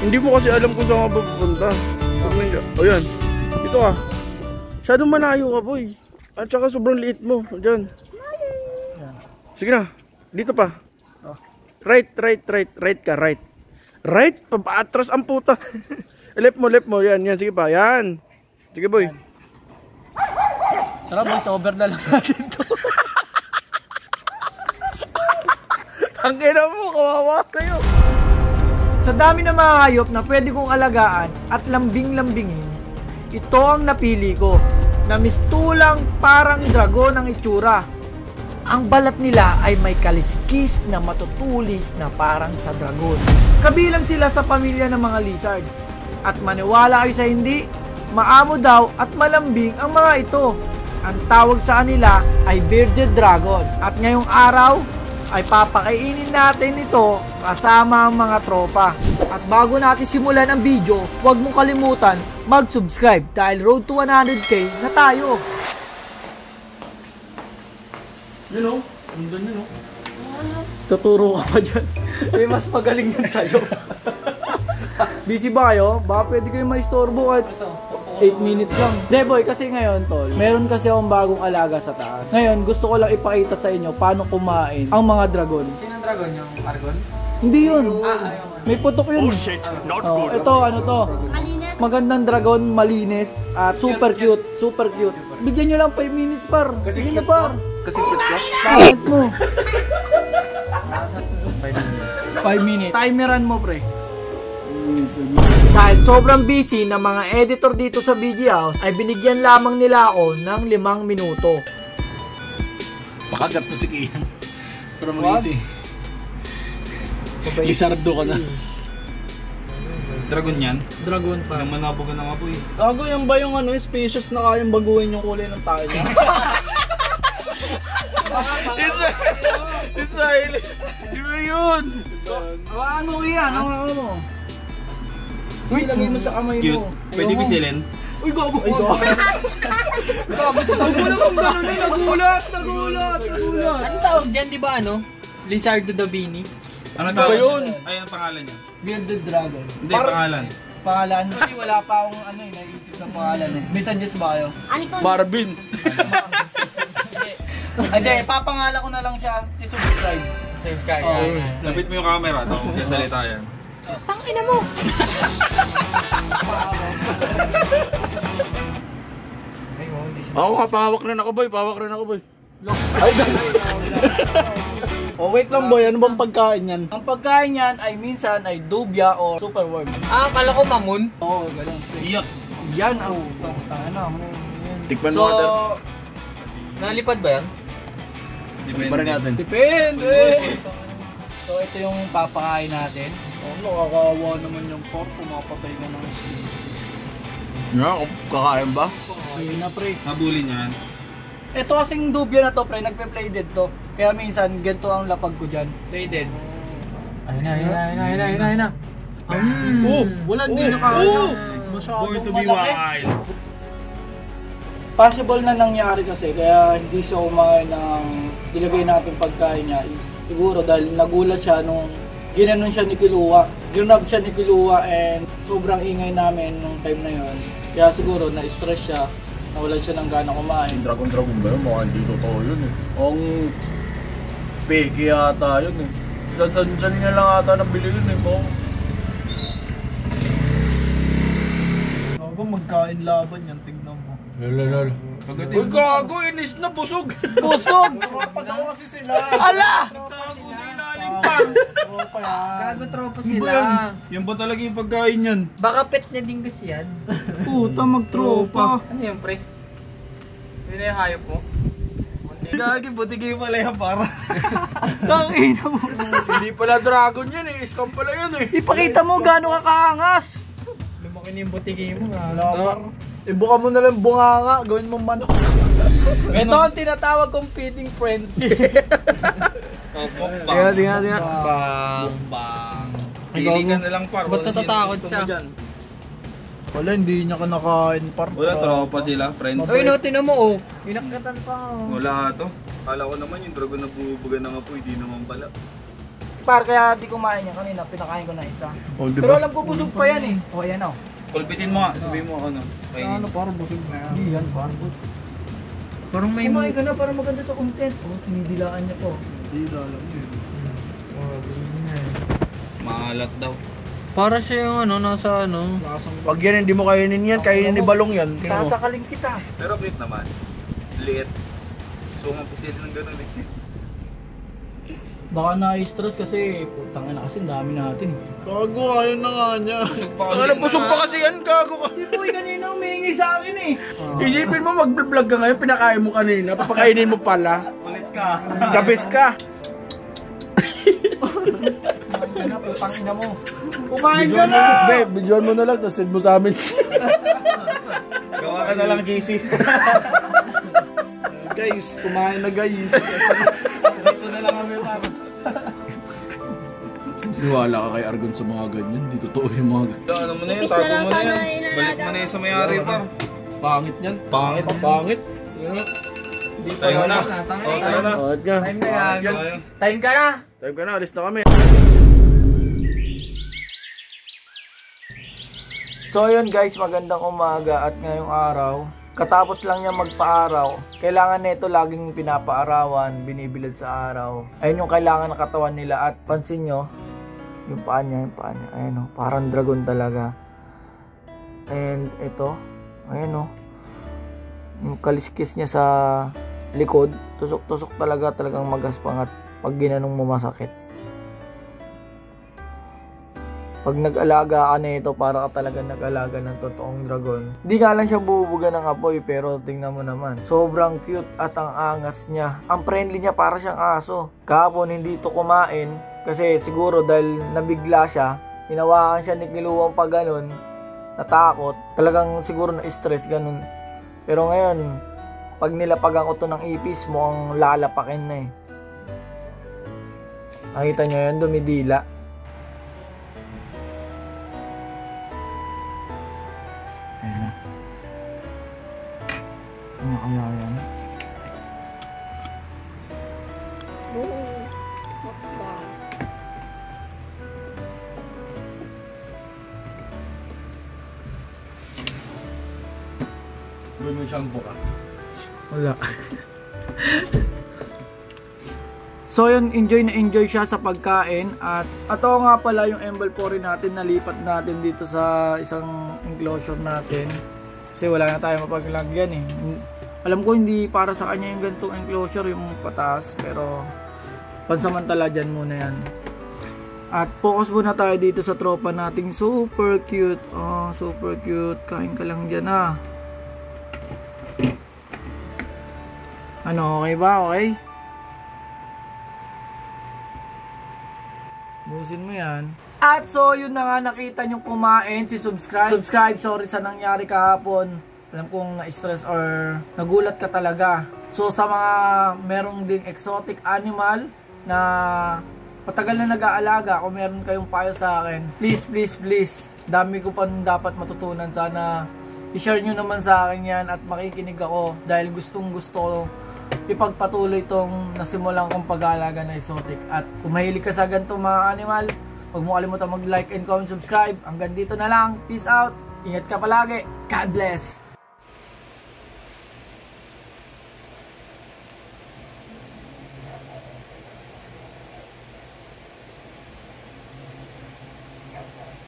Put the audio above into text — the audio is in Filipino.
Hindi mo kasi alam kung saan ka pupunta. O yan. Ito ah. Masyadong malayo ka, boy. At saka sobrang liit mo. Diyan. Sige na. Dito pa. Right ka, right. Right? Papaatras ang puta. Left mo. Yan. Sige pa. Yan. Sige, boy. Sarap, boy. Sober na lang natin to. Tangina mo, kawawa sa'yo. Sa dami na mga hayop na pwede kong alagaan at lambing-lambingin, ito ang napili ko, na mistulang parang dragon ang itsura. Ang balat nila ay may kaliskis na matutulis na parang sa dragon. Kabilang sila sa pamilya ng mga lizard. At maniwala kayo sa hindi, maamo daw at malambing ang mga ito. Ang tawag sa kanila ay bearded dragon. At ngayong araw, ay papakainin natin ito kasama ang mga tropa. At bago natin simulan ang video, huwag mong kalimutan mag-subscribe dahil road to 100k na tayo. Yun o, andun yun o. Tuturo ka pa dyan. Eh, mas magaling yan sa'yo. Busy ba kayo? Baka pwede kayo maistorbo kahit 8 minutes lang. De boy, kasi ngayon tol, meron kasi akong bagong alaga sa taas. Ngayon, gusto ko lang ipakita sa inyo paano kumain ang mga dragon. Sino dragon? Yung Argon? Hindi yun. Ayun. May putok yun. Oh shit, not good. Ito, ano to? Magandang dragon, malinis, at super cute. Bigyan nyo lang 5 minutes par. Sige na par. Kasi cute ka? Bakit mo? 5 minutes. Timeran mo pre. Dahil sobrang busy ng mga editor dito sa BG House, ay binigyan lamang nila ako ng 5 minuto. Pakagat mo si Kian. Para mag-easy. Lizardo ka na. Dragon yan? Dragon pa. Nang manabogan ng apoy. Gago yan ba yung species na kayang baguhin yung kulay ng tayo niya? Israel! Di ba yun? Ano yan? Ano mo? Wait, lagay mo sa kamay Cute. mo. Pwede bisilin? Uy, gago! Uy, gago! Nagulat ang gano'n eh! Nagulat! Anong tawag dyan, di ba ano? Lizardo Davini? Ano tawag? yun? Ay, ang pangalan niya? Bearded dragon. Hindi, pangalan. Pangalan? Hindi, wala pa akong naisip na pangalan eh. May suggest ba kayo? Marvin. Hindi, papangala ko na lang siya si Subscribe. Subscribe. Lapit mo yung camera, tapos magkasalita yan. Tangina mo! Ako nga, pahawak rin ako boy. Ay, oh, wait lang boy, ano bang pagkain yan? Ang pagkain yan ay minsan ay dubia or superworm. Akala ko mamun. Oo, ganun. Iyak! Yan, tanga na. Tikman mo water. Nalipad ba yan? Depende. Depende! So, ito yung papakain natin. Oh, nakakawa naman yung pork, pumapatay ka na. Kakain ba? Ayun na pre. Nabulin yan. Ito kasing dubya na to pre, nagpe-play dead to. Kaya minsan, ganito ang lapag ko dyan. Play dead. Ayun na. Wala, hindi na kaya. Born to be wild. Possible na nangyari kasi, kaya hindi siya kumain ng ilagay natin pagkain niya. Siguro dahil nagulat siya nung ginanon siya ni Kilua. Ginab siya ni Kilua and sobrang ingay namin nung time na yon. Kaya siguro na-stress siya, nawalan siya ng gana kumain. Dragon ba yun? Mukhang hindi totoo yun eh. Ang peke yata yun eh. San niya lang ata nabili yun eh. Gago, magkain laban yan, tignan mo. Lol. Uy, gago, inis na, busog! Busog! Nakapagawa kasi sila. Ala! Nagtago sa ilalim pa! Tropa yan. Gago tropa Ano ba sila. yan? Yan ba talaga yung pagkain yan? Baka pet na din kasi yan. Puta, magtropa. Ano yung pre? Hindi na yung hayop mo? Gagi, buti kayo pala yan para. Tangina mo. Hindi pala dragon yan eh. Scam pala yan eh. Ipakita mo gaano ka kaangas. Lumaki na yung butiki mo. Lapar. Ibuka mo na lang bunganga, gawin mo manok. Ito ang tinatawag kong feeding frenzy. Oh, mukbang. Tingnan. Mukbang. Pili ka na lang par. Ba't Wala natatakot gusto mo siya? dyan. Wala, hindi niya ka nakain par. Wala, tropa sila, friends. Uy, no, tinan mo oh. Inakatan pa oh. Wala to. Kala ko naman yung dragon na bubuga ng apoy, di naman pala. Par, kaya di kumain yan kanina, pinakain ko na isa. Oh, diba? Pero alam ko busog pa yan eh. O, ayan o. Kulbitin mo nga, sabihin mo ano. Ano, parang busog na yan. Hindi yan, parang busog. Parang may Kumain ka na para maganda sa content. Oh, tinidilaan niya po. Hindi alam yun. Maalat daw. Para siya yung ano, nasa ano. Pag yan hindi mo kainin yan, kainin ni Balong yan. Tingnan mo. Sasakaling kita. Pero cute naman. Liit. So, mapisil ng ganun eh. Baka na-stress kasi, putang ina kasi dami natin. Gago, ayaw na nga niya. Ano, busog pa kasi yan, gago ka. Hindi po, kanina humingi sa akin eh. Isipin mo, mag-vlog ka ngayon, pinakain mo kanina, papakainin mo pala. Kulit ka. The best ka. Kumain ka na, putang ina mo. Kumain ka na! Babe, videoan mo na lang, tapos send mo sa amin. Gawa ka na lang, JC. Guys, kumain na guys. Dito na lang kami para. Niwala ka kay Argon sa mga ganyan, hindi totoo yung mga ganyan. Ano mo na yun, tago mo na yan. Balik mo na yun sa may-ari pa. Pangit yan. Pangit. Pangit. Tayo na. Oh, tayo na. Pangit ka. Time na yan. Tayo. Time ka na! Time ka na, alis na kami. So yun guys, magandang umaga at ngayong araw, katapos lang niya magpa-araw, kailangan nito laging pinapaarawan, binibilad sa araw. Ayun yung kailangan ng katawan nila at pansin nyo, yung paa niya, ayun o, parang dragon talaga. And ito, ayun o, yung kaliskis niya sa likod, tusok-tusok talagang magaspang at pag ginanong mo masakit. Pag nag-alaga ka na ito, para ka talaga nag-alaga ng totoong dragon. Hindi nga lang siya bubuga ng apoy, pero tingnan mo naman. Sobrang cute at ang angas niya. Ang friendly niya, para siyang aso. Kahapon hindi ito kumain, kasi siguro dahil nabigla siya, hinawakan siya ni Kiluwang pa ganun, natakot. Talagang siguro na-stress ganun. Pero ngayon, pag nilapagan ko to ng ipis mo, ang lalapakin na eh. Nakita nyo yan, dumidila. Ano kaya yan? Doon mo siyang buka. Wala. So yun, enjoy na enjoy siya sa pagkain. At ito nga pala yung embal natin, nalipat natin dito sa isang enclosure natin. Kasi wala na tayo mapaglagyan eh. Alam ko hindi para sa kanya yung ganitong enclosure, yung pataas, pero pansamantala dyan muna yan. At focus muna tayo dito sa tropa nating super cute. Oh, super cute. Kain ka lang dyan ah. Ano, okay ba? Okay? Busin mo yan. At so, yun na nga, nakita nyo kumain si Subscribe. Sorry sa nangyari kahapon. Alam kong na-stress or nagulat ka talaga. So sa mga merong ding exotic animal na patagal na nag-aalaga, kung meron kayong payo sa akin, please, dami ko pa dapat matutunan. Sana i-share nyo naman sa akin yan at makikinig ako dahil gustong gusto ko ipagpatuloy itong nasimulan kong pag-aalaga na exotic. At kung mahilig ka sa ganitong mga animal, huwag mo kalimutan mag-like and comment, subscribe. Hanggang dito na lang. Peace out. Ingat ka palagi. God bless.